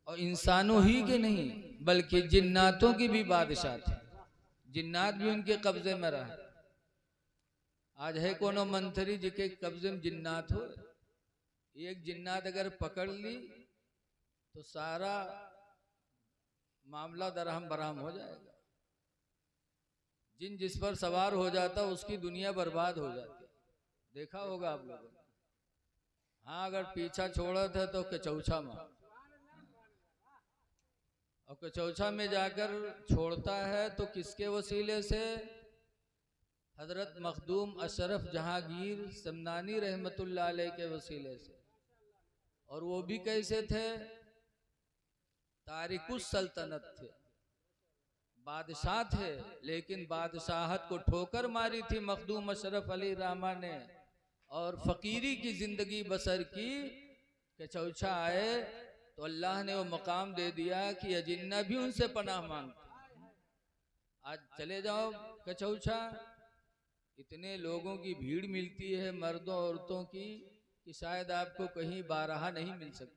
और इंसानों ही के नहीं बल्कि जिन्नातों की भी बादशाह थे। जिन्नात भी उनके कब्जे में रहा। आज है कोनो मंत्री जिसके कब्जे में जिन्नात हो। एक जिन्नात अगर पकड़ ली तो सारा मामला दरहम बरहम हो जाएगा। जिन जिस पर सवार हो जाता उसकी दुनिया बर्बाद हो जाती। देखा होगा आप लोगों ने। हाँ, अगर पीछा छोड़ा था तो कचौछा में, और कचौछा में जाकर छोड़ता है तो किसके वसीले से? हजरत मखदूम अशरफ जहांगीर समनानी रहमतुल्लाह अलैह के वसीले से। और वो भी कैसे थे? तारिकुस सल्तनत थे, बादशाह थे, लेकिन बादशाहत को ठोकर मारी थी मखदूम अशरफ अली रामा ने और फकीरी की जिंदगी बसर की। कचौछा आए तो अल्लाह ने वो मकाम दे दिया कि अजिन्ना भी उनसे पनाह मांगते। आज चले जाओ कचौछा, इतने लोगों की भीड़ मिलती है मर्दों औरतों की कि शायद आपको कहीं बारहा नहीं मिल सकती।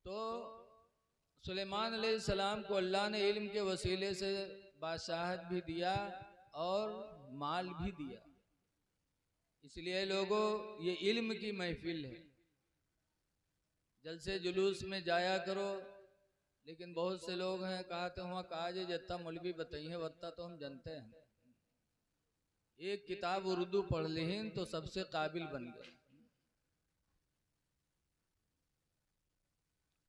तो सुलेमान अलैहिस्सलाम को अल्लाह ने इल्म के वसीले से बादशाहत भी दिया और माल भी दिया। इसलिए लोगों, ये इल्म की महफिल है। जलसे जुलूस में जाया करो, लेकिन बहुत से लोग हैं कहते हुआ काज जत्ता मौलवी बताइए वत्ता तो हम जानते हैं। एक किताब उर्दू पढ़ लीन तो सबसे काबिल बन गए।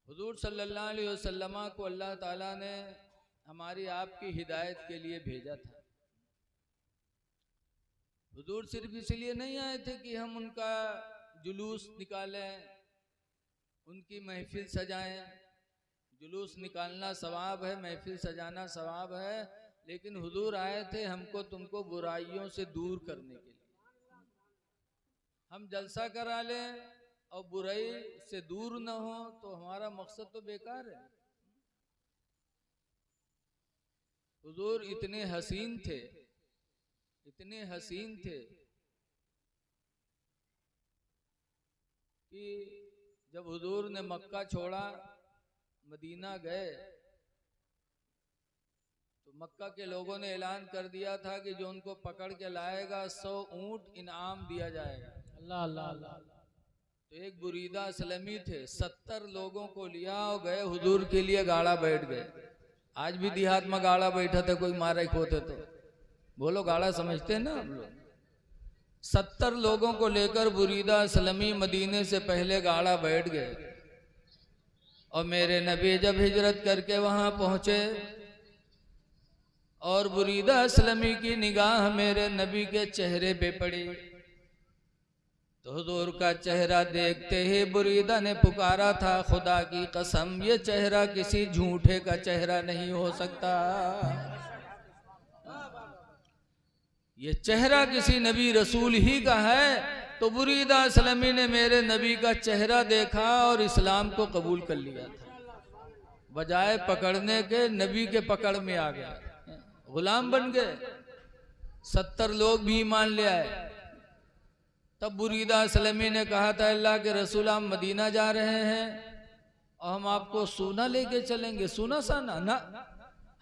हुजूर सल्लल्लाहु अलैहि वसल्लम को अल्लाह ताला ने हमारी आपकी हिदायत के लिए भेजा था। हुजूर सिर्फ इसलिए नहीं आए थे कि हम उनका जुलूस निकालें, उनकी महफिल सजाएं। जुलूस निकालना सवाब है, महफिल सजाना सवाब है, लेकिन हुजूर आए थे हमको तुमको बुराइयों से दूर करने के लिए। हम जलसा करा लें और बुराई से दूर न हो तो हमारा मकसद तो बेकार है। हुजूर इतने हसीन थे, इतने हसीन थे कि जब हुजूर ने मक्का छोड़ा, मदीना गए, तो मक्का के लोगों ने ऐलान कर दिया था कि जो उनको पकड़ के लाएगा 100 ऊंट इनाम दिया जाएगा। अल्लाह अल्लाह अल्लाह। तो एक बुरीदा असलमी थे, 70 लोगों को लिया और गए हुजूर के लिए गाड़ा बैठ गए। आज भी देहात में गाड़ा बैठा था कोई मारे होते तो बोलो गाड़ा समझते हैं ना हम लोग। 70 लोगों को लेकर बुरीदा असलमी मदीने से पहले गाड़ा बैठ गए। और मेरे नबी जब हिजरत करके वहां पहुंचे और बुरीदा असलमी की निगाह मेरे नबी के चेहरे पे पड़ी, तो हुजूर का चेहरा देखते ही बुरीदा ने पुकारा था, खुदा की कसम ये चेहरा किसी झूठे का चेहरा नहीं हो सकता, ये चेहरा किसी नबी रसूल ही का है। तो बुरीदा असलमी ने मेरे नबी का चेहरा देखा और इस्लाम को कबूल कर लिया था। बजाय पकड़ने के नबी के पकड़ में आ गया, गुलाम बन गए। 70 लोग भी ईमान ले आए। तब बुरीदा असलमी ने कहा था, अल्लाह के रसूल हम मदीना जा रहे हैं और हम आपको सोना लेके चलेंगे। सोना साना ना,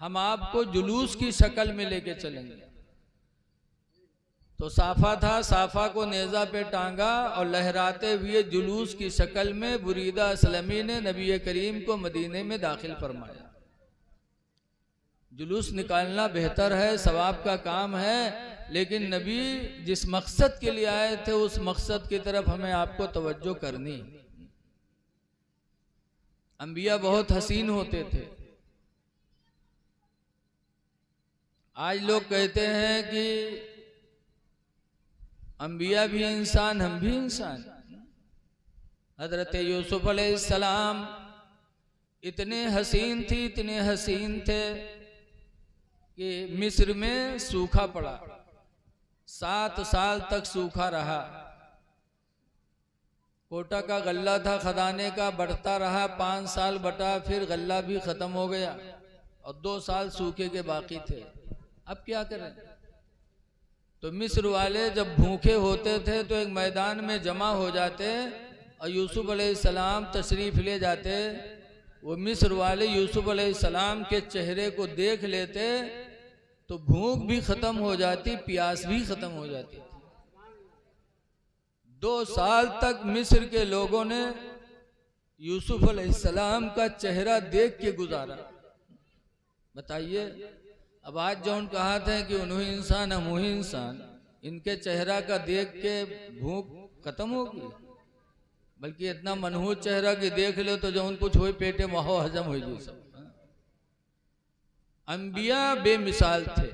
हम आपको जुलूस की शक्ल में लेके चलेंगे। तो साफा था, साफा को नेजा पे टांगा और लहराते हुए जुलूस की शक्ल में बुरीदा असलमी ने नबी करीम को मदीने में दाखिल फरमाया। जुलूस निकालना बेहतर है, सवाब का काम है, लेकिन नबी जिस मकसद के लिए आए थे उस मकसद की तरफ हमें आपको तवज्जो करनी। अंबिया बहुत हसीन होते थे। आज लोग कहते हैं कि अंबिया भी इंसान, हम भी इंसान। हजरत यूसुफ अलैहिस्सलाम इतने हसीन थी, इतने हसीन थे कि मिस्र में सूखा पड़ा, 7 साल तक सूखा रहा। कोटा का गल्ला था खदाने का, बढ़ता रहा, 5 साल बटा, फिर गल्ला भी खत्म हो गया और 2 साल सूखे के बाकी थे। अब क्या करें? तो मिस्र वाले जब भूखे होते थे तो एक मैदान में जमा हो जाते और यूसुफ अलैहिस्सलाम तशरीफ़ ले जाते, वो मिस्र वाले यूसुफ अलैहिस्सलाम के चेहरे को देख लेते तो भूख भी ख़त्म हो जाती, प्यास भी ख़त्म हो जाती थी। 2 साल तक मिस्र के लोगों ने यूसुफ अलैहिस्सलाम का चेहरा देख के गुजारा। बताइए, अब आज जो कहा था कि उन्हीं इंसान हम वही इंसान, इनके चेहरा का देख के भूख खत्म होगी, बल्कि इतना मनहूस चेहरा की देख लो तो जो कुछ हो पेटे महो हजम हो जी सब। अंबिया बेमिसाल थे,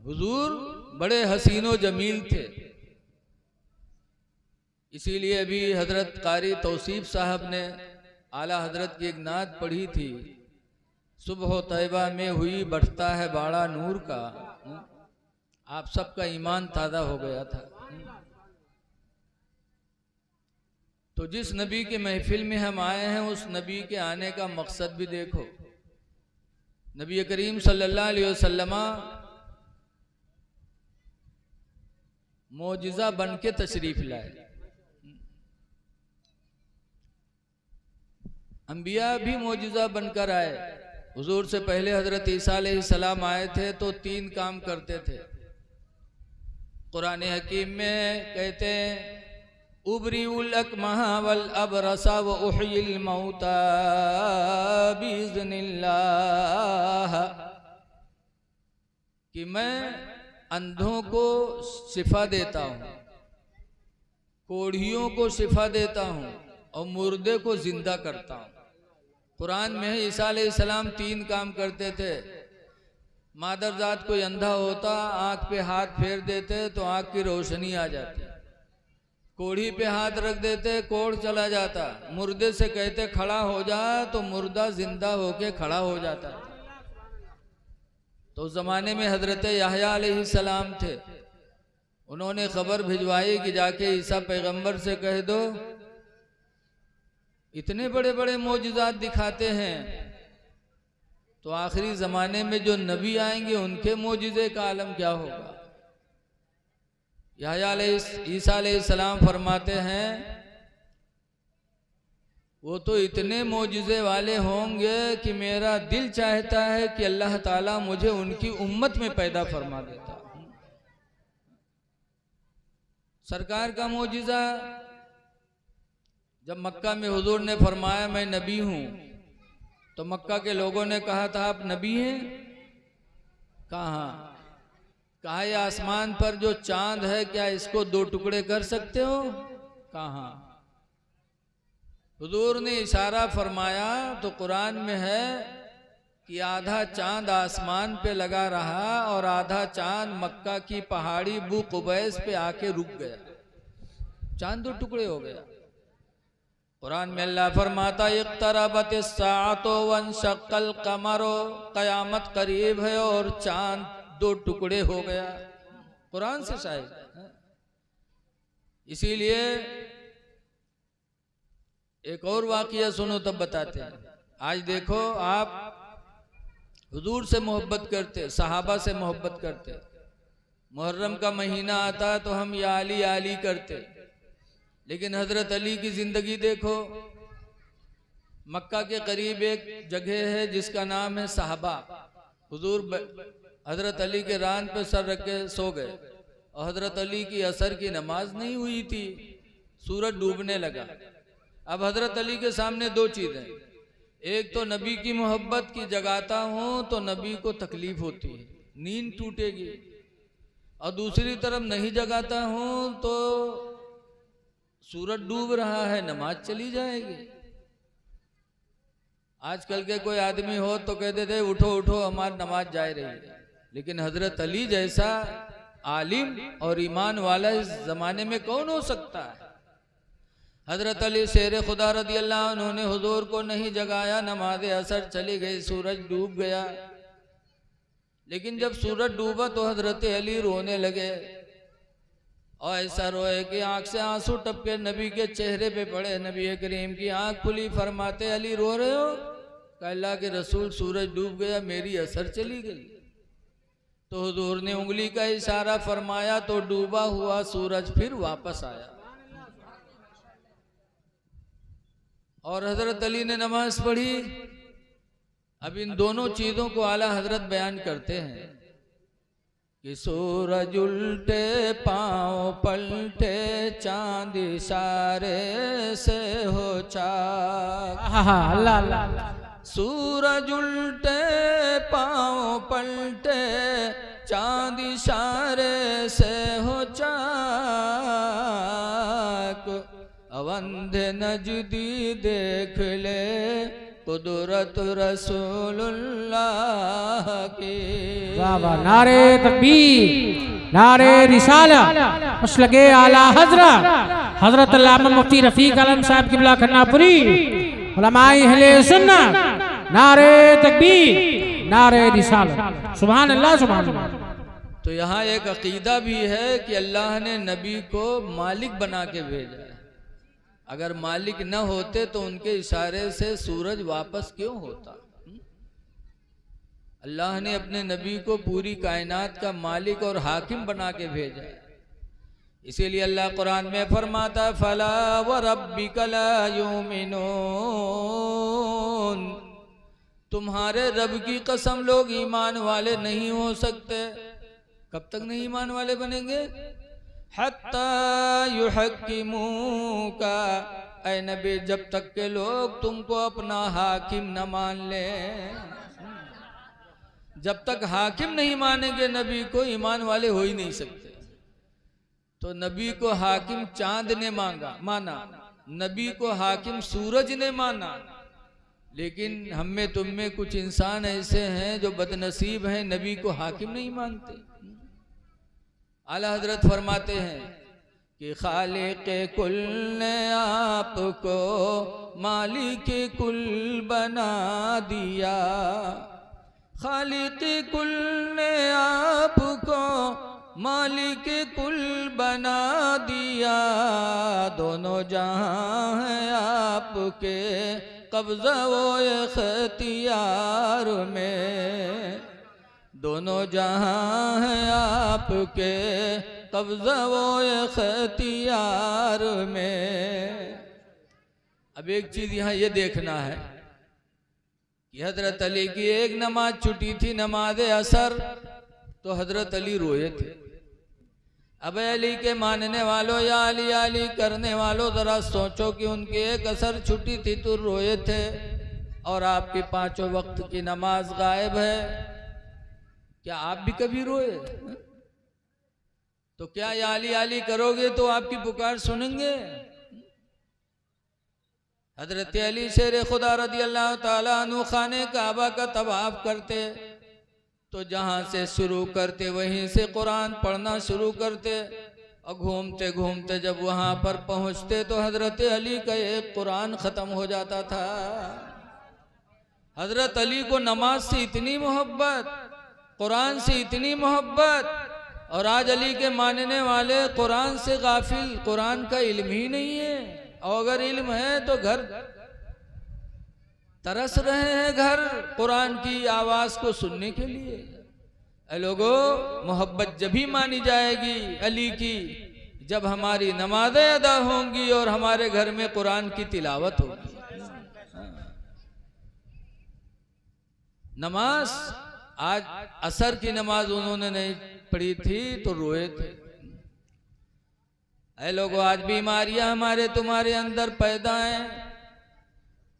हुजूर बड़े हसीनो जमील थे। इसीलिए अभी हजरत कारी तौसीफ साहब ने आला हजरत की एक नात पढ़ी थी, सुबह तैबा में हुई बढ़ता है बाड़ा नूर का। आप सबका ईमान ताज़ा हो गया था। तो जिस नबी के महफिल में हम आए हैं, उस नबी के आने का मकसद भी देखो। नबी करीम सल्लल्लाहु अलैहि वसल्लम मोजिज़ा बन के तशरीफ लाए। अंबिया भी मोजिज़ा बनकर आए। हुजूर से पहले हजरत ईसा अलैहिस्सलाम आए थे तो 3 काम करते थे। कुरान हकीम में कहते हैं, उबरीउल अकमहा वल अबरसा व उहयिल मौता बिइज़्निल्लाह, कि मैं अंधों को शिफा देता हूँ, कोढ़ियों को शिफा देता हूँ और मुर्दे को जिंदा करता हूँ। कुरान में है ईसा अलैहिस्सलाम 3 काम करते थे। मादरजात कोई अंधा होता, आँख पे हाथ फेर देते तो आँख की रोशनी आ जाती, कोढ़ी पे हाथ रख देते कोढ़ चला जाता, मुर्दे से कहते खड़ा हो जा तो मुर्दा जिंदा होके खड़ा हो जाता। तो उस जमाने में हजरत याहया अलैहिस्सलाम थे, उन्होंने खबर भिजवाई कि जाके ईसा पैगंबर से कह दो, इतने बड़े बड़े मोजिज़ात दिखाते हैं, तो आखिरी ज़माने में जो नबी आएंगे उनके मोजिज़े का आलम क्या होगा। ईसा अलैहिस्सलाम फरमाते हैं, वो तो इतने मोजिज़े वाले होंगे कि मेरा दिल चाहता है कि अल्लाह ताला मुझे उनकी उम्मत में पैदा फरमा देता। सरकार का मोजिज़ा, जब मक्का में हुजूर ने फरमाया मैं नबी हूँ, तो मक्का के लोगों ने कहा था आप नबी हैं? कहाँ? कहा ये आसमान पर जो चांद है क्या इसको 2 टुकड़े कर सकते हो? कहाँ? हुजूर ने इशारा फरमाया तो कुरान में है कि आधा चांद आसमान पे लगा रहा और आधा चांद मक्का की पहाड़ी बू कुबैस पे आके रुक गया, चांद 2 टुकड़े हो गया। कुरान में अल्लाह फरमाता इक़्तरबतिस साअतु वंशक़्क़ल क़मरो, क़यामत करीब है और चांद 2 टुकड़े हो गया। कुरान से शायद। इसीलिए एक और वाक़या सुनो तब बताते हैं। आज देखो, आप हुजूर से मोहब्बत करते, सहाबा से मोहब्बत करते, मुहर्रम का महीना आता तो हम या अली या अली करते, लेकिन हजरत अली की जिंदगी देखो। मक्का के करीब एक जगह है जिसका नाम है साहबा। हुजूर हजरत अली के रान पे सर रख के सो गए और हजरत अली की असर की नमाज नहीं हुई थी, सूरज डूबने लगा। अब हजरत अली के सामने 2 चीज़ें, एक तो नबी की मोहब्बत की जगाता हूँ तो नबी को तकलीफ होती है, नींद टूटेगी, और दूसरी तरफ नहीं जगाता हूँ तो सूरज डूब रहा है, नमाज चली जाएगी। आजकल के कोई आदमी हो तो कहते थे उठो उठो हमारी नमाज जा रही है, लेकिन हजरत अली जैसा आलिम और ईमान वाला इस जमाने में कौन हो सकता है। हजरत अली शेर खुदा रज़ी अल्लाह अन्हु ने हुजूर को नहीं जगाया, नमाज असर चली गई, सूरज डूब गया। लेकिन जब सूरज डूबा तो हजरत अली रोने लगे और ऐसा रोए कि आंख से आंसू टपके नबी के चेहरे पे पड़े। नबी करीम की आंख खुली, फरमाते अली रो रहे हो? कहा अल्लाह के रसूल सूरज डूब गया, मेरी असर चली गई। तो हुजूर ने उंगली का इशारा फरमाया तो डूबा हुआ सूरज फिर वापस आया। और हजरत अली ने नमाज पढ़ी। अब इन दोनों चीजों को आला हजरत बयान करते हैं कि सूरज उल्टे पांव पलटे चांद इशारे से हो चाक। अल्लाह अल्लाह। सूरज उल्टे पांव पलटे चांद इशारे से हो चाक। अवंधे नजदी देख ले कुदरत रसूलुल्लाह की। वाह वाह, नारे तकबीर, नारे रिसालत, मसलके आला हजरत हजरत अल्लामा मुफ्ती रफीक आलम साहब क़िबला खन्नापुरी, उलमाए अहले सुन्नत, नारे तकबीर, नारे रिसालत, सुभान अल्लाह सुभान अल्लाह। तो यहाँ एक अकीदा भी है कि अल्लाह ने नबी को मालिक बना के भेजा है। अगर मालिक न होते तो उनके इशारे से सूरज वापस क्यों होता। अल्लाह ने अपने नबी को पूरी कायनात का मालिक और हाकिम बना के भेजा है। इसीलिए अल्लाह कुरान में फरमाता फला व रब्बिका ला युमिनून, तुम्हारे रब की कसम लोग ईमान वाले नहीं हो सकते। कब तक नहीं ईमान वाले बनेंगे? हत्ता युहक्किमूका, ऐ नबी जब तक के लोग तुमको अपना हाकिम न मान ले। जब तक हाकिम नहीं मानेंगे नबी को, ईमान वाले हो ही नहीं सकते। तो नबी को हाकिम चांद ने माना, नबी को हाकिम सूरज ने माना। लेकिन हम में तुम में कुछ इंसान ऐसे हैं जो बदनसीब हैं, नबी को हाकिम नहीं मानते। आला हजरत फरमाते हैं कि खालिक कुल ने आपको मालिक कुल बना दिया। खालिक कुल ने आपको मालिक कुल बना दिया। दोनों जहां हैं आपके कब्जा वो इख्तियार में। दोनों जहां हैं आपके कब्जा वो इख्तियार में। अब एक चीज यहाँ ये देखना है कि हजरत अली की एक नमाज छुटी थी, नमाज असर, तो हजरत अली रोए थे। अब अली के मानने वालों या अली करने वालों जरा सोचो कि उनकी एक असर छुटी थी तो रोए थे, और आपकी पांचों वक्त की नमाज गायब है। क्या आप भी कभी रोए? तो क्या या अली करोगे तो आपकी पुकार सुनेंगे? हजरत अली शेर खुदा रदी अल्लाह ताला अन्हु खाने काबा का तवाफ करते तो जहां से शुरू करते वहीं से कुरान पढ़ना शुरू करते, और घूमते घूमते जब वहां पर पहुंचते तो हजरत अली का एक कुरान खत्म हो जाता था। हजरत अली को नमाज से इतनी मोहब्बत, कुरान से इतनी मोहब्बत, और आज अली के मानने वाले कुरान से गाफिल, कुरान का इल्म ही नहीं है। और अगर इल्म है तो घर तरस रहे हैं, घर कुरान की आवाज को सुनने के लिए। लोगों, मोहब्बत जब ही मानी जाएगी अली की जब हमारी नमाजें अदा होंगी और हमारे घर में कुरान की तिलावत होगी। नमाज, आज असर की नमाज उन्होंने नहीं पढ़ी थी तो रोए थे। ऐ लोगों, आज बीमारियां हमारे तुम्हारे अंदर पैदा हैं।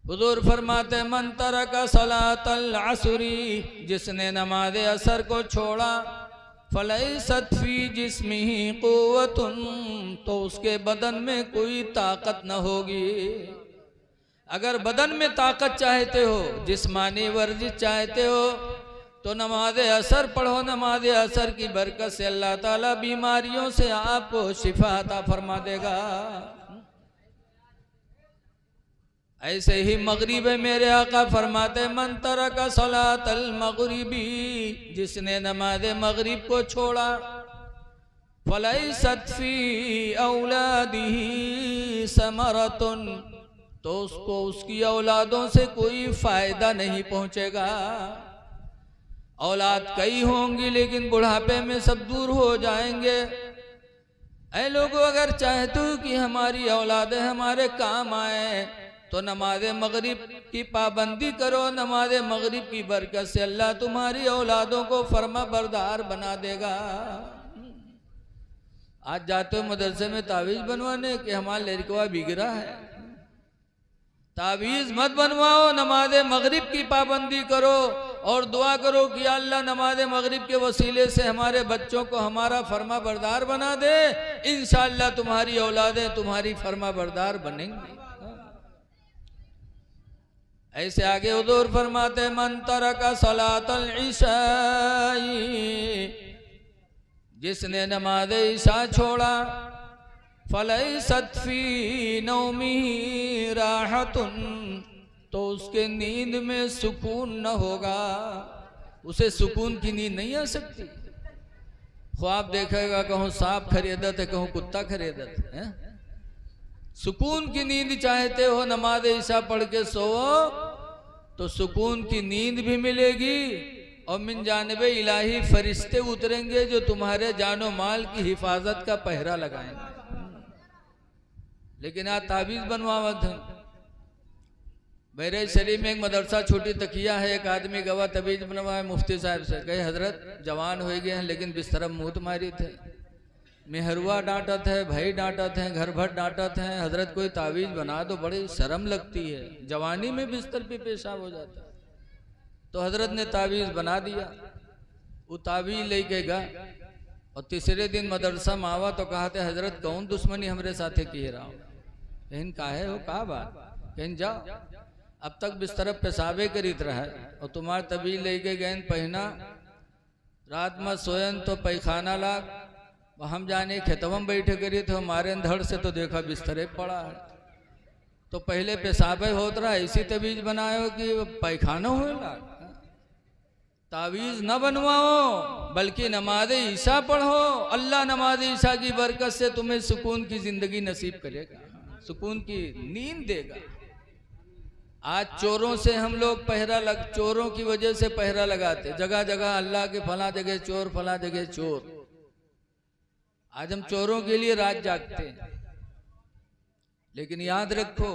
हुजूर फरमाते मन तरका सलातल असरी, जिसने नमाज असर को छोड़ा, फलैसत फी जिस्मिही कुव्वतुन, तो उसके बदन में कोई ताकत न होगी। अगर बदन में ताकत चाहते हो, जिस्मानी वर्जिश चाहते हो, तो नमाज असर पढ़ो। नमाज असर की बरकत से अल्लाह ताला बीमारियों से आपको शिफा अता फरमा देगा। ऐसे ही मगरिब है, मेरे आका फरमाते मन तरका सलातल मगरिबी, जिसने नमाज मगरिब को छोड़ा, फलैसत फी औलादिही समरतुन, तो उसको उसकी औलादों से कोई फायदा नहीं पहुंचेगा। औलाद कई होंगी लेकिन बुढ़ापे में सब दूर हो जाएंगे। ऐ लोगों, अगर चाहते हो कि हमारी औलादें हमारे काम आए तो नमाज मगरिब की पाबंदी करो। नमाज मगरिब की बरकत से अल्लाह तुम्हारी औलादों को फर्मा बरदार बना देगा। आज जाते हो मदरसे में तावीज बनवाने कि हमारा लड़कवा बिगड़ा है। तावीज मत बनवाओ, नमाज मगरिब की पाबंदी करो और दुआ करो कि अल्लाह नमाज मगरिब के वसीले से हमारे बच्चों को हमारा फर्मा बरदार बना दे। इंशाअल्लाह तुम्हारी औलादें तुम्हारी फर्मा बरदार बनेंगी। ऐसे आगे हुजूर फरमाते मन तरका सलातल इशाई, जिसने नमाज ईशा छोड़ा, फलैसत फी नौमी राहतुन, तो उसके नींद में सुकून न होगा। उसे सुकून की नींद नहीं आ सकती। ख्वाब देखेगा, कहूँ सांप खरीदत है, कहूँ कुत्ता खरीदत है। सुकून की नींद चाहते हो, नमाज ईशा पढ़ के सोओ तो सुकून की नींद भी मिलेगी और मिन जानिबे इलाही फरिश्ते उतरेंगे जो तुम्हारे जानो माल की हिफाजत का पहरा लगाएंगे। लेकिन आज ताबीज बनवावत है। मेरे शरीर में एक मदरसा छोटी तकिया है, एक आदमी गवा तबीज बनवाए मुफ्ती साहब से, कहे हजरत जवान हो गए हैं लेकिन बिस्तर मुँह मारी थे, मेहरुआ डांटत है, भाई डांटत है, घर भर डांटत है, हजरत कोई तावीज बना दो, बड़ी शर्म लगती है, जवानी में बिस्तर पे पेशाब हो जाता है। तो हजरत ने तावीज बना दिया। वो तावीज लेके गया और तीसरे दिन मदरसा में आवा तो कहा थे हजरत कौन दुश्मनी हमरे साथे किए रहा हूँ। कहीं काहे हो, कहा बात, कहीं जाओ, अब तक बिस्तर पेशाबे करीत रहा है और तुम्हारे तबीज लेके गए पहना, रात में सोयन तो पैखाना लाग, हम जाने खेतवम बैठे करी थे, हमारे धड़ से तो देखा बिस्तरे पड़ा है। तो पहले पेशाबे होत रहा, ऐसी तबीज बनायो कि पैखाना होगा। तावीज न बनवाओ बल्कि नमाज ईशा पढ़ो। अल्लाह नमाज ईशा की बरकत से तुम्हें सुकून की जिंदगी नसीब करेगा, सुकून की नींद देगा। आज चोरों से हम लोग चोरों की वजह से पहरा लगाते, जगह जगह अल्लाह के फला जगह चोर, फला जगह चोर। आज हम चोरों के लिए रात जागते हैं। लेकिन याद रखो,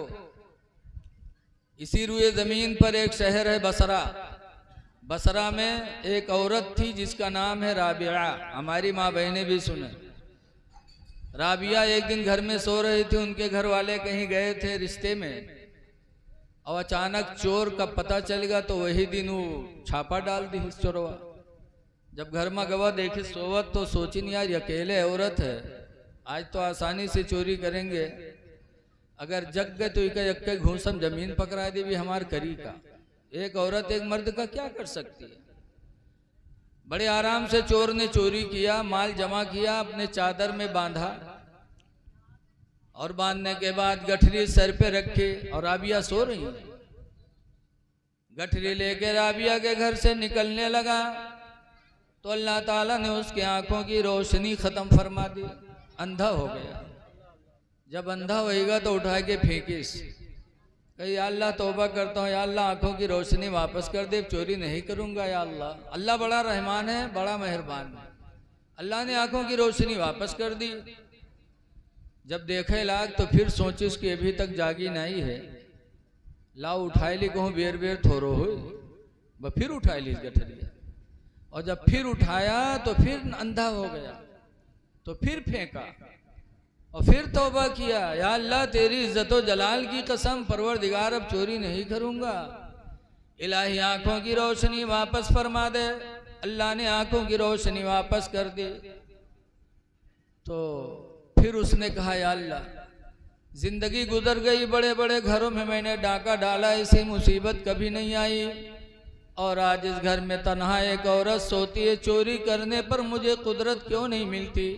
इसी रुए जमीन पर एक शहर है बसरा। बसरा में एक औरत थी जिसका नाम है राबिया। हमारी माँ बहनें भी सुने। राबिया एक दिन घर में सो रही थी, उनके घर वाले कहीं गए थे रिश्ते में और अचानक चोर का पता चल गया। तो वही दिन वो छापा डाल दी चोरवा। जब घर में गवा देखे सोवत तो सोची नहीं यार अकेले औरत है, आज तो आसानी से चोरी करेंगे, अगर जग गए तो इक्के घूसम जमीन पकड़ा दी भी हमार करी का। एक औरत एक मर्द का क्या कर सकती है। बड़े आराम से चोर ने चोरी किया, माल जमा किया, अपने चादर में बांधा और बांधने के बाद गठरी सर पे रखे और राबिया सो रही है। गठरी लेके राबिया के घर से निकलने लगा तो अल्लाह ताला ने उसकी आंखों की रोशनी खत्म फरमा दी, अंधा हो गया। जब अंधा होएगा तो उठा के फेंकिस, कही या अल्लाह तौबा करता हूँ, या अल्लाह आंखों की रोशनी वापस कर दे, चोरी नहीं करूंगा या अल्लाह। अल्लाह बड़ा रहमान है, बड़ा मेहरबान है। अल्लाह ने आंखों की रोशनी वापस कर दी। जब देखे लाग तो फिर सोचिस कि अभी तक जागी नहीं है, लाओ उठाए ली, कहूँ बेर बेर थोरो हो, फिर उठाए ली गठरिया। और जब फिर उठाया तो फिर अंधा हो गया, तो फिर फेंका और फिर तौबा किया, या अल्लाह तेरी इज्जत व जलाल की कसम, परवरदिगार अब चोरी नहीं करूंगा, इलाही आंखों की रोशनी वापस फरमा दे। अल्लाह ने आंखों की रोशनी वापस कर दी। तो फिर उसने कहा या अल्लाह जिंदगी गुजर गई, बड़े बड़े घरों में मैंने डाका डाला, ऐसी मुसीबत कभी नहीं आई, और आज इस घर में तन्हा एक औरत सोती है, चोरी करने पर मुझे कुदरत क्यों नहीं मिलती।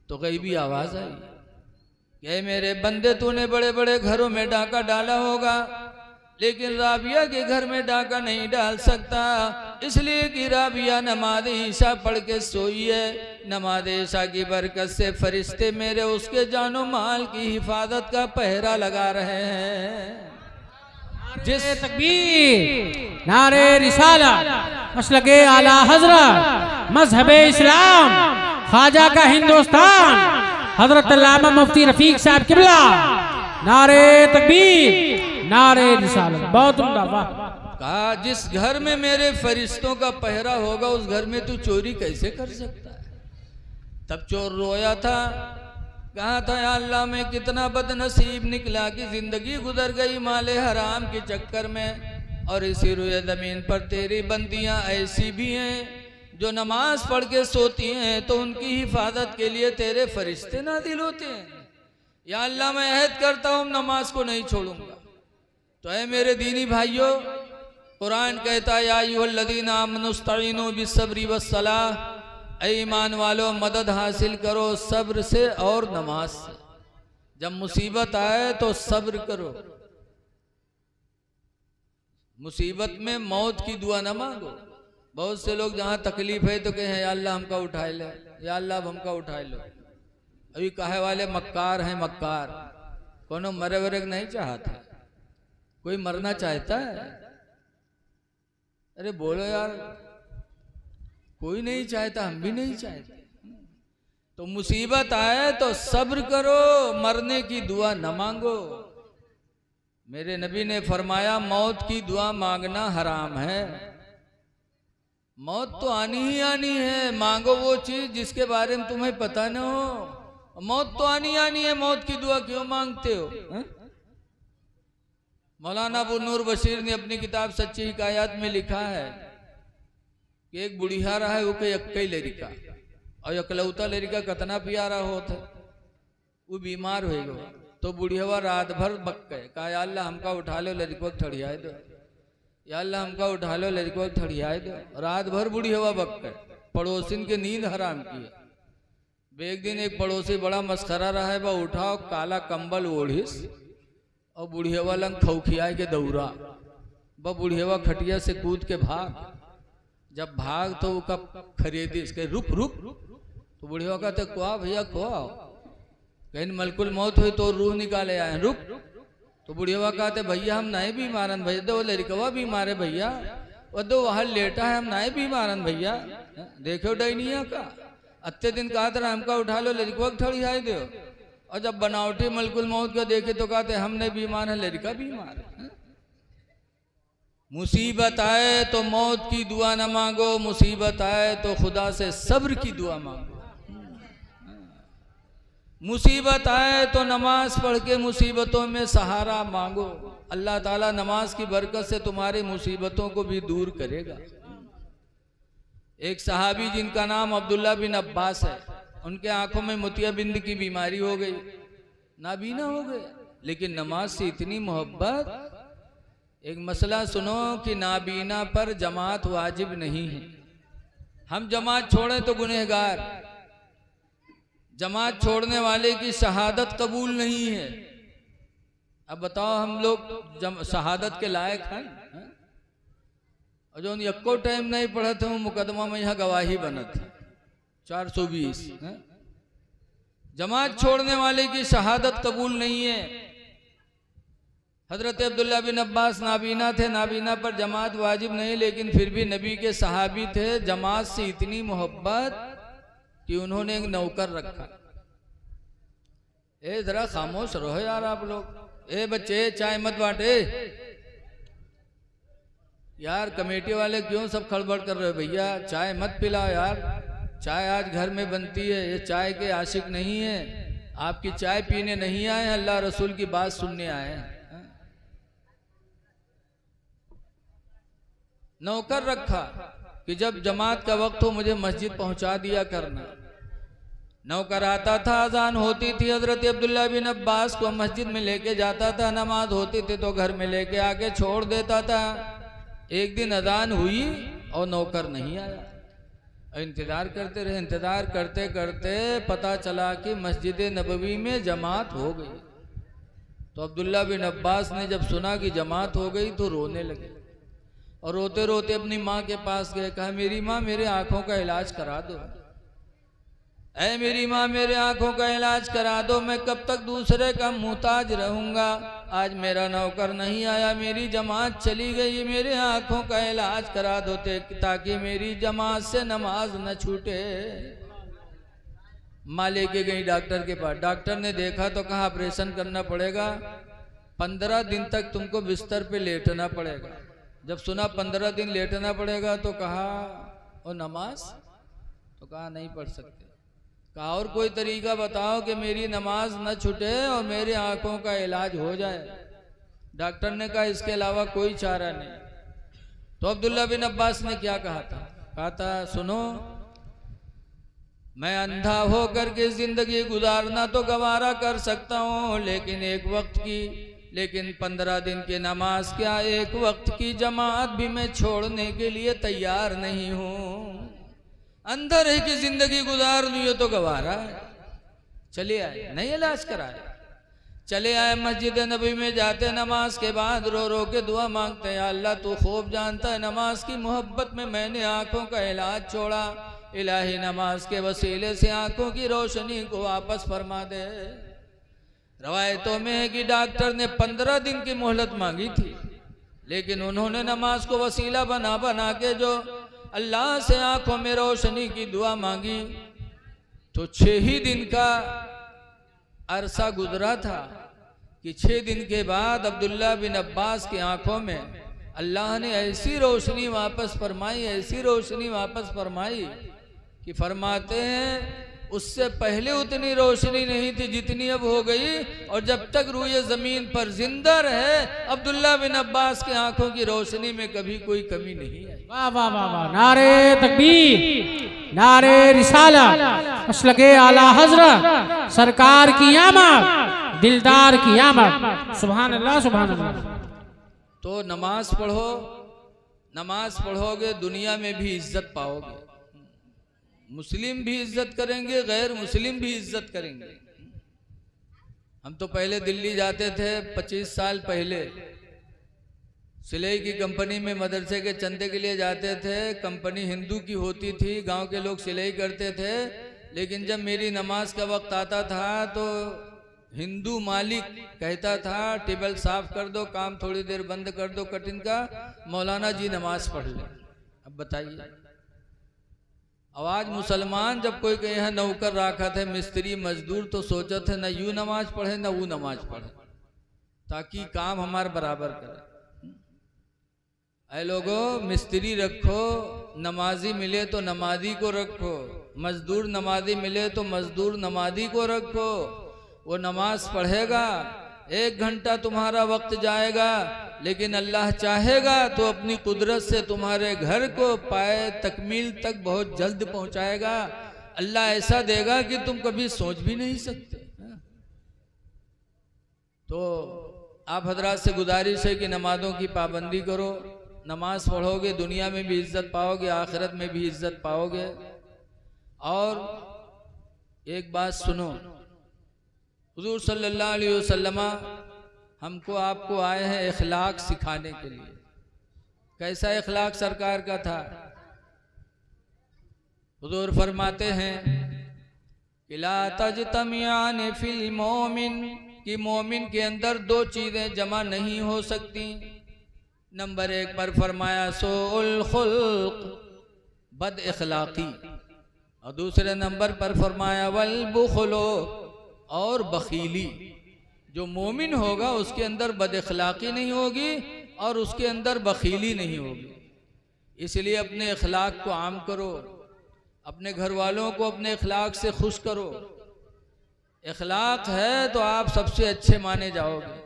तो गईबी आवाज आई, ये मेरे बंदे, तूने बड़े बड़े घरों में डाका डाला होगा लेकिन राबिया के घर में डाका नहीं डाल सकता, इसलिए कि राबिया नमाज ईशा पढ़ के सोई है। नमाज ईशा की बरकत से फरिश्ते मेरे उसके जानो माल की हिफाजत का पहरा लगा रहे हैं। जिस तकबीर, नारे रिसाला, मसलके आला हजरत, मजहबे इस्लाम, ख्वाजा का हिंदुस्तान, हजरत अल्लामा मुफ्ती रफीक साहब किबला नारे तकबीर, नारे रिसालत। बहुत उम्दा, वाह। कहा जिस घर में मेरे फरिश्तों का पहरा होगा उस घर में तू चोरी कैसे कर सकता है। तब चोर रोया था, कहा था या अल्लाह मैं कितना बदनसीब निकला कि जिंदगी गुजर गई माले हराम के चक्कर में, और इसी रुए ज़मीन पर तेरी बंदियां ऐसी भी हैं जो नमाज पढ़ के सोती हैं तो उनकी हिफाजत के लिए तेरे फरिश्ते नादिल होते हैं। या अल्लाह मैं अहद करता हूँ नमाज को नहीं छोड़ूंगा। तो ऐ मेरे दीनी भाइयों, कुरान कहता है या अय्युहल्लज़ीना आमनुस्तईनु बिस्सब्रि वस्सलाह, ऐ ईमान वालों मदद हासिल करो सब्र से और नमाज से। जब मुसीबत आए तो सब्र करो। मुसीबत में मौत की दुआ न मांगो। बहुत से लोग जहाँ तकलीफ है तो कहें या अल्लाह हमका उठा ले, या अल्लाह हमका उठा लो। अभी कहे वाले मक्कार हैं, मक्कार। कोनो मरे वरे नहीं चाहता, कोई मरना चाहता है? अरे बोलो यार, कोई नहीं चाहता, हम भी नहीं चाहते। तो मुसीबत आए तो सब्र करो, मरने की दुआ न मांगो। मेरे नबी ने फरमाया मौत की दुआ मांगना हराम है। मौत तो आनी ही आनी है, मांगो वो चीज जिसके बारे में तुम्हें पता न हो। मौत तो आनी आनी है, मौत की दुआ क्यों मांगते हो? मौलाना अबू नूर बशीर ने अपनी किताब सच्ची हिकायत में लिखा है कि एक बुढ़िया रहा है वो के यक्कई लड़का, और यकलौता लड़का कितना प्यारा होता, वो बीमार हो गया। तो बुढ़िया रात भर बक गए, कहा या अल्लाह हमका उठा लो, लड़को ठड़िया दो, या अल्लाह हमका उठा लो, लड़को ठड़िया दो। रात भर बुढ़िया बक गए, पड़ोसिन के नींद हराम की। एक दिन एक पड़ोसी बड़ा मस्खरा रहा है, वह उठा काला कंबल ओढ़िस और बुढ़िया लंग खौखिया के दौड़ा। वह बुढ़िया खटिया से कूद के भाग। जब भाग तो वो कब खरीदी इसके रुक रुक, तो बुढ़िया कहते कुआ भैया कुआ, कहीं मलकुल मौत हुई तो रूह निकाले आए, रुक। तो बुढ़िया कहते भैया हम नहीं बीमारन भैया, दो लड़कवा बीमार है भैया, वो दो वहां लेटा है, हम नहीं बीमारन भैया। देखो डैनिया का अत्ते दिन कहा था हमका उठा लो, लड़कवा ठड़ी आई दो। और जब बनावटी मलकुल मौत का देखे तो कहते हम नहीं बीमार है, लड़का बीमार है। मुसीबत आए तो मौत की दुआ न मांगो, मुसीबत आए तो खुदा से सब्र की दुआ मांगो। मुसीबत आए तो नमाज पढ़ के मुसीबतों में सहारा मांगो। अल्लाह ताला नमाज की बरकत से तुम्हारी मुसीबतों को भी दूर करेगा। एक सहाबी जिनका नाम अब्दुल्ला बिन अब्बास है, उनके आंखों में मोतियाबिंद की बीमारी हो गई, नाबीना हो गए, लेकिन नमाज से इतनी मोहब्बत। एक मसला सुनो कि नाबीना पर जमात वाजिब नहीं है। हम जमात छोड़ें तो गुनहगार, जमात छोड़ने वाले की शहादत कबूल नहीं है। अब बताओ हम लोग शहादत के लायक हैं? और जो यक्को टाइम नहीं पढ़ा था वो मुकदमा में यहाँ गवाही बना था 420। जमात छोड़ने वाले की शहादत कबूल नहीं है। हजरत अब्दुल्ला बिन अब्बास नाबीना थे, नाबीना पर जमात वाजिब नहीं, लेकिन फिर भी नबी के सहाबी थे। जमात से इतनी मोहब्बत कि उन्होंने एक नौकर रखा। ए जरा खामोश रहो यार आप लोग, ए बच्चे चाय मत बांटे यार। कमेटी वाले क्यों सब खड़बड़ कर रहे हो भैया, चाय मत पिलाओ यार। चाय आज घर में बनती है, ये चाय के आशिक नहीं है। आपकी चाय पीने नहीं आए, अल्लाह रसूल की बात सुनने आए हैं। नौकर रखा कि जब जमात का वक्त हो मुझे मस्जिद पहुंचा दिया करना। नौकर आता था, अजान होती थी, हजरत अब्दुल्ला बिन अब्बास को मस्जिद में लेके जाता था। नमाज होती थी तो घर में लेके आके छोड़ देता था। एक दिन अजान हुई और नौकर नहीं आया। इंतजार करते रहे, इंतजार करते करते पता चला कि मस्जिद नबवी में जमात हो गई। तो अब्दुल्ला बिन अब्बास ने जब सुना कि जमात हो गई तो रोने लगे, और रोते रोते अपनी माँ के पास गए। कहा मेरी माँ मेरे आंखों का इलाज करा दो, ऐ मेरी माँ मेरे आंखों का इलाज करा दो, मैं कब तक दूसरे का मुहताज रहूंगा। आज मेरा नौकर नहीं आया, मेरी जमात चली गई, मेरे आंखों का इलाज करा दो ताकि मेरी जमात से नमाज न छूटे। माँ लेके गई डॉक्टर के पास। डॉक्टर ने देखा तो कहा ऑपरेशन करना पड़ेगा, 15 दिन तक तुमको बिस्तर पे लेटना पड़ेगा। जब सुना 15 दिन लेटना पड़ेगा तो कहा और नमाज, तो कहा नहीं पढ़ सकते। कहा और कोई तरीका बताओ कि मेरी नमाज न छूटे और मेरे आंखों का इलाज हो जाए। डॉक्टर ने कहा इसके अलावा कोई चारा नहीं। तो अब्दुल्ला बिन अब्बास ने क्या कहा था, सुनो, मैं अंधा होकर के जिंदगी गुजारना तो गवारा कर सकता हूँ, लेकिन एक वक्त की, लेकिन 15 दिन की नमाज क्या, एक वक्त की जमात भी मैं छोड़ने के लिए तैयार नहीं हूँ। अंदर है कि जिंदगी गुजार लूँ तो गवारा है। चले आए, नहीं इलाज कराए, चले आए मस्जिद नबी में। जाते नमाज के बाद रो रो के दुआ मांगते हैं, अल्लाह तू खूब जानता है नमाज की मोहब्बत में मैंने आंखों का इलाज छोड़ा। इलाही नमाज के वसीले से आंखों की रोशनी को वापस फरमा दे। रवायतों में है कि डॉक्टर ने 15 दिन की मोहलत मांगी थी, लेकिन उन्होंने नमाज को वसीला बना बना के जो अल्लाह से आंखों में रोशनी की दुआ मांगी, तो 6 ही दिन का अरसा गुजरा था कि 6 दिन के बाद अब्दुल्ला बिन अब्बास की आंखों में अल्लाह ने ऐसी रोशनी वापस फरमाई, ऐसी रोशनी वापस फरमाई कि फरमाते हैं उससे पहले उतनी रोशनी नहीं थी जितनी अब हो गई। और जब तक रूह जमीन पर जिंदा रहे अब्दुल्ला बिन अब्बास की आंखों की रोशनी में कभी कोई कमी नहीं आई। वाह वाह वाह वाह, नारे तकबीर, नारे रिसालत, मसलके आला हजरत, सरकार की आमद, दिलदार की आमद। सुभान अल्लाह, सुभान अल्लाह। तो नमाज पढ़ो, नमाज पढ़ोगे दुनिया में भी इज्जत पाओगे। मुस्लिम भी इज्जत करेंगे, गैर मुस्लिम भी इज्जत करेंगे। हम तो पहले दिल्ली जाते थे, 25 साल पहले सिलाई की कंपनी में मदरसे के चंदे के लिए जाते थे। कंपनी हिंदू की होती थी, गांव के लोग सिलाई करते थे, लेकिन जब मेरी नमाज का वक्त आता था तो हिंदू मालिक कहता था टेबल साफ कर दो, काम थोड़ी देर बंद कर दो कटिंग का, मौलाना जी नमाज पढ़ ले। अब बताइए, आवाज मुसलमान जब कोई के यहाँ नौकर रखा थे, मिस्त्री मजदूर, तो सोचा थे न यूं नमाज पढ़े न वो नमाज पढ़े, ताकि काम हमारे बराबर करे। ऐ लोगों, मिस्त्री रखो, नमाजी मिले तो नमाजी को रखो, मजदूर नमाजी मिले तो मजदूर नमाजी को रखो। वो नमाज पढ़ेगा, 1 घंटा तुम्हारा वक्त जाएगा, लेकिन अल्लाह चाहेगा तो अपनी कुदरत से तुम्हारे घर को पाए तकमील तक बहुत जल्द पहुंचाएगा। अल्लाह ऐसा देगा कि तुम कभी सोच भी नहीं सकते। तो आप हजरात से गुजारिश है कि नमाजों की पाबंदी करो। नमाज पढ़ोगे दुनिया में भी इज्जत पाओगे, आखिरत में भी इज्जत पाओगे। और एक बात सुनो, हुजूर सल्लल्लाहु अलैहि वसल्लम हमको आपको आए हैं इखलाक सिखाने के लिए। कैसा इखलाक सरकार का था? हुजूर फरमाते हैं कि ला तजतमियान फिल मोमिन, कि मोमिन के अंदर 2 चीजें जमा नहीं हो सकती। नंबर 1 पर फरमाया सोउल खुल्क, बद इखलाकी, और दूसरे नंबर पर फरमाया वल बुखलो, और बखीली। जो मोमिन होगा उसके अंदर बद इखलाकी नहीं होगी और उसके अंदर बखीली नहीं होगी। इसलिए अपने इखलाक को आम करो, अपने घर वालों को अपने इखलाक से खुश करो। इखलाक है तो आप सबसे अच्छे माने जाओगे।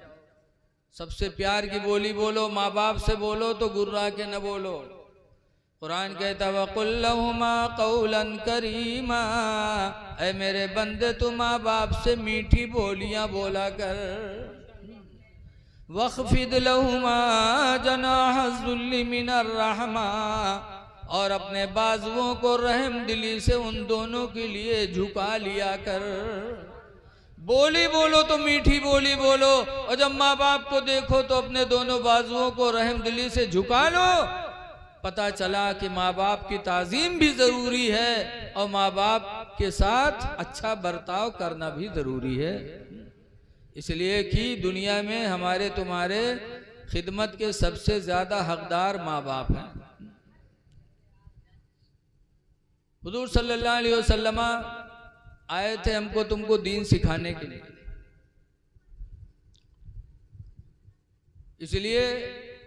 सबसे प्यार की बोली बोलो, माँ बाप से बोलो तो गुर्रा के न बोलो। कुरान कहता वक़ुल लहुमा क़ौलन करीमा, ऐ मेरे बंदे तू माँ बाप से मीठी बोलियां बोला कर। वख़्फ़िद लहुमा जनाहज़ुल्लि मिनर रहमा, और अपने बाजुओं को रहम दिली से उन दोनों के लिए झुका लिया कर। बोली बोलो तो मीठी बोली बोलो, और जब माँ बाप को देखो तो अपने दोनों बाजुओं को रहम दिली से झुका लो। पता चला कि माँ बाप की ताज़ीम भी ज़रूरी है और माँ बाप के साथ अच्छा बर्ताव करना भी ज़रूरी है। इसलिए कि दुनिया में हमारे तुम्हारे खिदमत के सबसे ज़्यादा हकदार माँ बाप हैं। हुजूर सल्लल्लाहु अलैहि वसल्लम आए थे हमको तुमको दीन सिखाने के लिए। इसलिए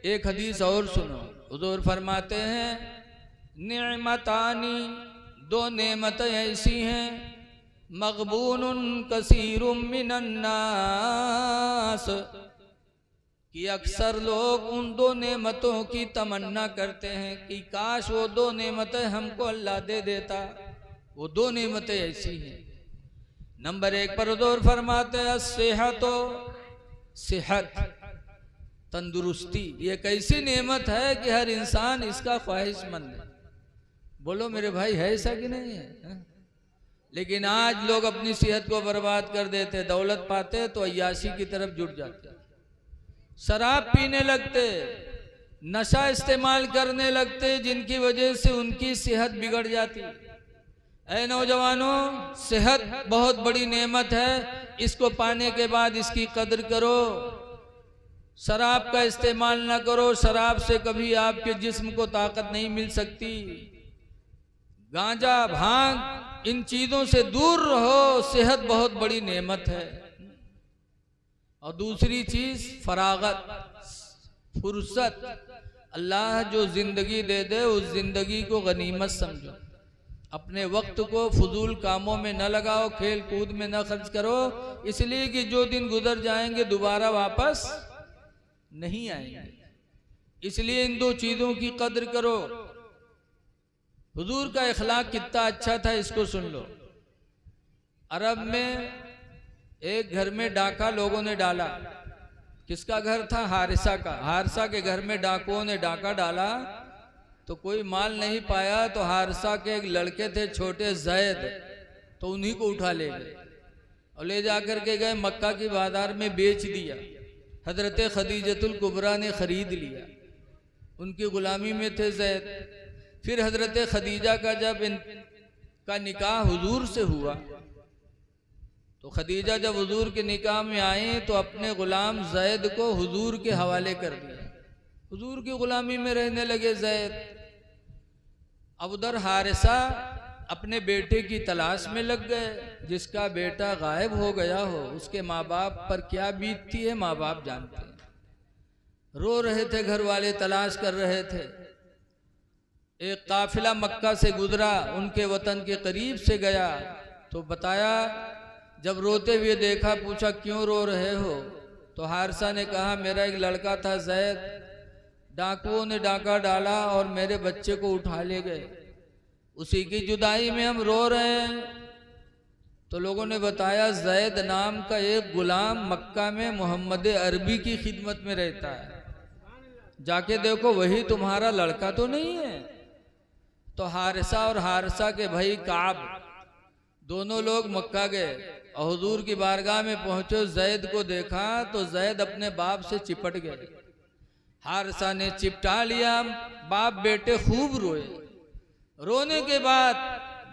एक हदीस और सुनो, हुजूर फरमाते हैं निअमतानी, दो नेमत ऐसी हैं मग़बूनुन कसीरुम मिनन्नास, कि अक्सर लोग उन दो नेमतों की तमन्ना करते हैं कि काश वो दो नेमतें हमको अल्लाह दे देता। वो दो नेमतें ऐसी हैं। नंबर 1 पर हुजूर फरमाते हैं सेहत, सेहत तंदुरुस्ती। ये कैसी नेमत है कि हर इंसान इसका ख्वाहिशमंद है। बोलो मेरे भाई है ऐसा कि नहीं है? लेकिन आज लोग अपनी सेहत को बर्बाद कर देते, दौलत पाते तो अय्याशी की तरफ जुट जाते, शराब पीने लगते, नशा इस्तेमाल करने लगते, जिनकी वजह से उनकी सेहत बिगड़ जाती। ऐ नौजवानों, सेहत बहुत बड़ी नेमत है, इसको पाने के बाद इसकी कदर करो। शराब का इस्तेमाल ना करो, शराब से कभी आपके जिस्म को ताकत नहीं मिल सकती। गांजा, भांग, इन चीजों से दूर रहो, सेहत बहुत बड़ी नेमत है। और दूसरी चीज फरागत, फुर्सत। अल्लाह जो जिंदगी दे दे उस जिंदगी को गनीमत समझो। अपने वक्त को फजूल कामों में न लगाओ, खेल कूद में न खर्च करो, इसलिए कि जो दिन गुजर जाएंगे दोबारा वापस नहीं आएंगे। इसलिए इन दो चीजों की कदर करो। हुजूर का इखलाक कितना अच्छा था, इसको सुन लो। अरब में एक घर में डाका लोगों ने डाला। किसका घर था? हारिसा का। हारिसा के घर में डाकुओं ने डाका डाला तो कोई माल नहीं पाया, तो हारिसा के एक लड़के थे छोटे ज़ैद, तो उन्हीं को उठा ले गए और ले जाकर के गए मक्का की बाजार में बेच दिया। हजरत खदीजतुल कुबरा ने खरीद लिया, उनकी गुलामी में थे ज़ैद। फिर हजरत खदीजा का जब इनका निकाह हुजूर से हुआ तो खदीजा जब हुजूर के निकाह में आई तो अपने गुलाम ज़ैद को हुजूर के हवाले कर दिया। हुजूर की गुलामी में रहने लगे ज़ैद। अब उधर हारिसा अपने बेटे की तलाश में लग गए। जिसका बेटा गायब हो गया हो उसके माँ बाप पर क्या बीतती है माँ बाप जानते हैं। रो रहे थे घर वाले, तलाश कर रहे थे। एक काफिला मक्का से गुजरा, उनके वतन के करीब से गया तो बताया, जब रोते हुए देखा पूछा क्यों रो रहे हो? तो हारिसा ने कहा मेरा एक लड़का था ज़ैद, डाकुओं ने डाका डाला और मेरे बच्चे को उठा ले गए, उसी की जुदाई में हम रो रहे हैं। तो लोगों ने बताया ज़ैद नाम का एक गुलाम मक्का में मोहम्मद अरबी की खिदमत में रहता है, जाके देखो वही तुम्हारा लड़का तो नहीं है। तो हारिसा और हारिसा के भाई काब दोनों लोग मक्का गए और हुजूर की बारगाह में पहुंचे। ज़ैद को देखा तो ज़ैद अपने बाप से चिपट गए। हारिसा ने चिपटा लिया, बाप बेटे खूब रोए। रोने के बाद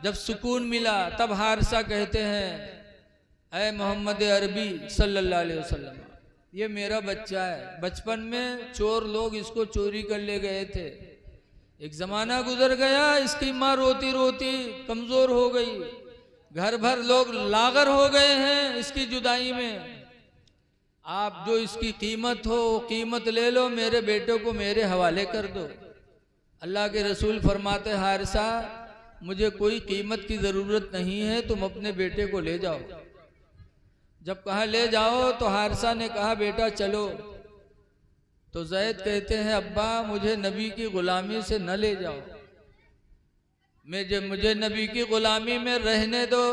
जब सुकून मिला तब हारिसा कहते हैं, ऐ मोहम्मद अरबी सल्लल्लाहु अलैहि वसल्लम, ये मेरा बच्चा है। बचपन में चोर लोग इसको चोरी कर ले गए थे, एक जमाना गुजर गया, इसकी माँ रोती रोती कमजोर हो गई, घर भर लोग लागर हो गए हैं इसकी जुदाई में। आप जो इसकी कीमत हो कीमत ले लो, मेरे बेटे को मेरे हवाले कर दो। अल्लाह के रसूल फरमाते, हारिसा मुझे कोई कीमत की ज़रूरत नहीं है, तुम अपने बेटे को ले जाओ। जब कहा ले जाओ तो हारिसा ने कहा बेटा चलो। तो ज़ैद कहते हैं अब्बा मुझे नबी की गुलामी से न ले जाओ, मुझे नबी की गुलामी में रहने दो।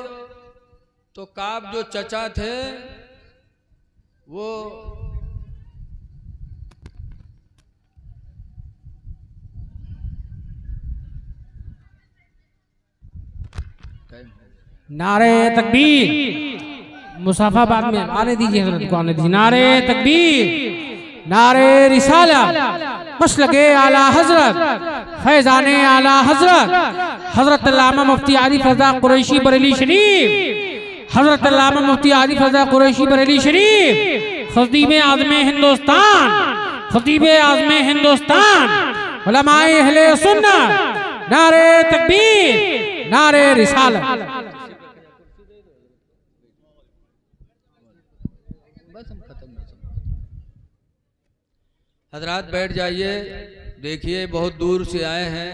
तो काब जो चचा थे वो नारे तकबीर, मुसाफाबाद में आने दीजिए, हजरत को आने दीजिए। नारे तकबीर, नारे रिसाला, मसलके आला हजरत, फैजाने आला हजरत, हजरत अल्लामा मुफ्ती आरिफ रज़ा कुरैशी बरेली शरीफ, हजरत अल्लामा मुफ्ती आरिफ रज़ा कुरैशी बरेली शरीफ, खतीब आज़म हिंदुस्तान, खतीब आज़म हिंदुस्तान, उलमाए अहले सुन्नत। नारे तकबीर, नारे रिसालत। हजरात बैठ जाइए। देखिए बहुत दूर से आए हैं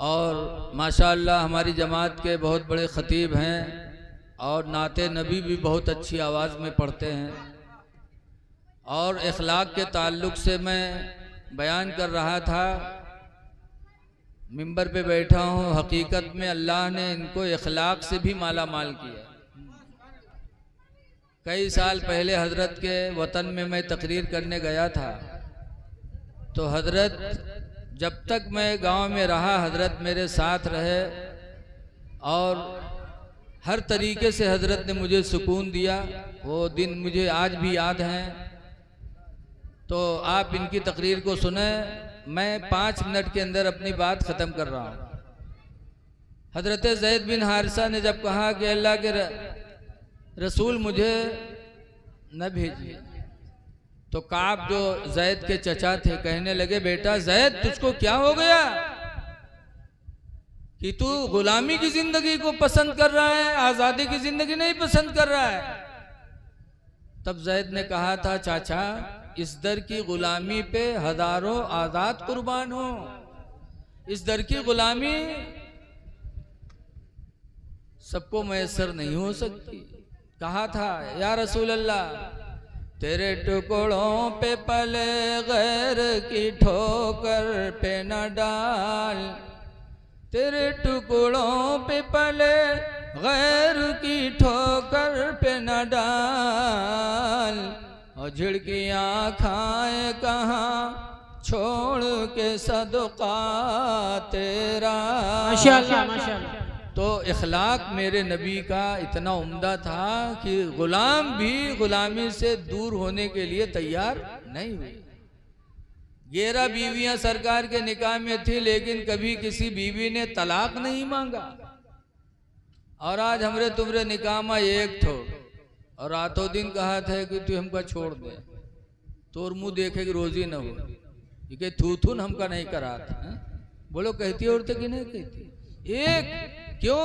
और माशाअल्लाह हमारी जमात के बहुत बड़े ख़तीब हैं और नाते नबी भी बहुत अच्छी आवाज़ में पढ़ते हैं। और इखलाक के ताल्लुक़ से मैं बयान कर रहा था, मिंबर पे बैठा हूँ, हकीकत में अल्लाह ने इनको इखलाक से भी माला माल किया। कई साल पहले हजरत के वतन में मैं तकरीर करने गया था, तो हजरत जब तक मैं गांव में रहा हजरत मेरे साथ रहे और हर तरीके से हजरत ने मुझे सुकून दिया। वो दिन मुझे आज भी याद हैं। तो आप इनकी तकरीर को सुने। मैं 5 मिनट के अंदर अपनी बात ख़त्म कर रहा हूँ। हजरत ज़ैद बिन हारिसा ने जब कहा कि अल्लाह के रसूल मुझे न भेजिए, तो काब जो ज़ैद के चचा थे कहने लगे, बेटा ज़ैद तुझको क्या हो गया कि तू गुलामी की जिंदगी को पसंद कर रहा है, आज़ादी की जिंदगी नहीं पसंद कर रहा है। तब ज़ैद ने कहा था, चाचा इस दर की गुलामी पे हजारों आज़ाद कुर्बान हो। इस दर की गुलामी सबको मैसर नहीं हो सकती। कहा था, या रसूल अल्लाह तेरे टुकड़ों पे पले गैर की ठोकर पे न डाल, तेरे टुकड़ों पे पले गैर की ठोकर पे न डाल, और झिड़कियाँ खाए कहाँ छोड़ के सदका तेरा। माशाअल्लाह माशाअल्लाह। तो इखलाक मेरे नबी का इतना उम्दा था कि गुलाम भी गुलामी से दूर होने के लिए तैयार नहीं हुई। 11 बीवियां सरकार के निकाह में थी, लेकिन कभी किसी बीवी ने तलाक नहीं मांगा। और आज हमरे तुमरे निकाह में एक थो और रातों दिन कहा था कि तू हमका छोड़ दे, तोर मुंह देखे कि रोजी न हो, ये थूथुन हमका नहीं करा था। बोलो कहती औरतें कि नहीं कहती? एक क्यों?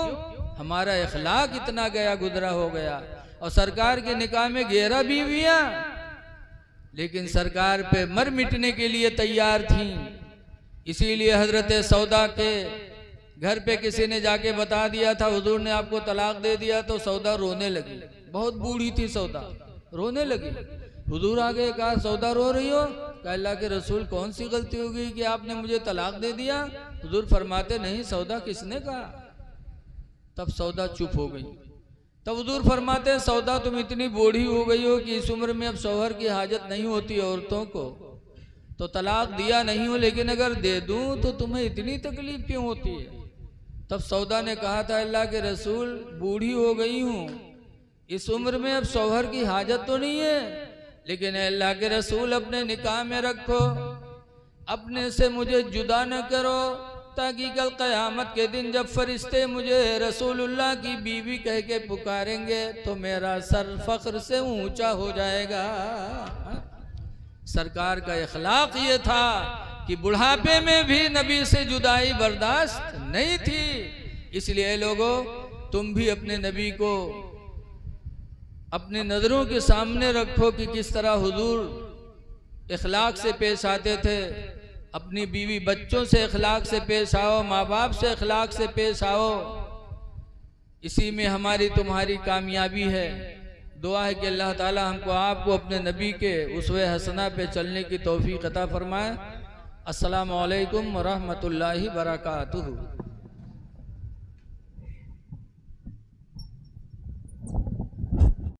हमारा इखलाक इतना गया गुजरा हो गया। और सरकार के निकाह में 11 बीवियां, लेकिन सरकार पे मर मिटने के लिए तैयार थीं। इसीलिए हजरत सौदा के घर पे किसी ने जाके बता दिया था हुजूर ने आपको तलाक दे दिया, तो सौदा रोने लगी। बहुत बूढ़ी थी सौदा, रोने लगी। हुजूर आगे कहा, सौदा रो रही हो? कहा, अल्लाह के रसूल कौन सी गलती हो गई कि आपने मुझे तलाक दे दिया? हुजूर फरमाते, नहीं सौदा किसने कहा? तब सौदा चुप हो गई। तब हुजूर फरमाते हैं, सौदा तुम इतनी बूढ़ी हो गई हो कि इस उम्र में अब शौहर की हाजत नहीं होती औरतों को, तो तलाक दिया नहीं हो, लेकिन अगर दे दूं तो तुम्हें इतनी तकलीफ क्यों होती है? तब सौदा ने कहा था, अल्लाह के रसूल बूढ़ी हो गई हूँ, इस उम्र में अब शौहर की हाजत तो नहीं है, लेकिन अल्लाह के रसूल अपने निकाह में रखो, अपने से मुझे जुदा न करो, ताकि कल क़यामत के दिन जब फरिश्ते मुझे रसूलुल्लाह की बीवी कह के पुकारेंगे तो मेरा सर फख्र से ऊंचा हो जाएगा। सरकार का इखलाक ये था कि बुढ़ापे में भी नबी से जुदाई बर्दाश्त नहीं थी। इसलिए लोगों, तुम भी अपने नबी को अपने नज़रों के सामने रखो कि किस तरह हुजूर इखलाक से पेश आते थे। अपनी बीवी बच्चों से इखलाक से पेश आओ, माँ बाप से इखलाक से पेश आओ। इसी में हमारी तुम्हारी कामयाबी है। दुआ है कि अल्लाह ताला हमको आपको अपने नबी के उसवे हसना पे चलने की तौफीक अता फरमाए। अस्सलामु अलैकुम व रहमतुल्लाहि व बरकातुहू।